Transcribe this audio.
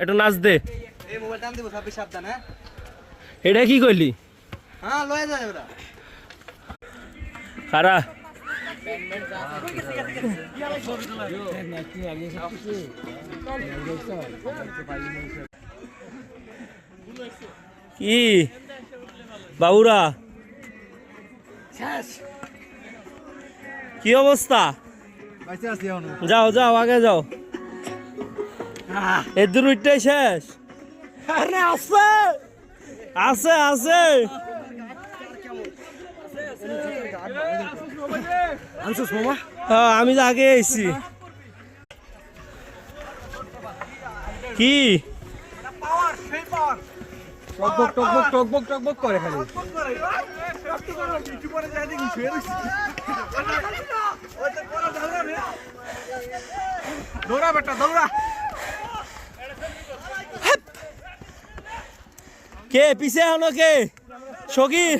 একটু নাচ দে। এই মোবাইল টান দিব সবই সাবধান হ্যাঁ। এটা কি কইলি? হ্যাঁ লয়ে যায় ওরা। খারা কি বাবুরা কি অবস্থা? যাও যাও আগে যাও, এদের উঠটাই শেষ। আছে আছে আছে হ্যাঁ আমি তো আগে এসেছি। কি টকবক টকবক করে খালি। দৌড়া বেটা দৌড়া। কে পিছে হলো কে? সগীর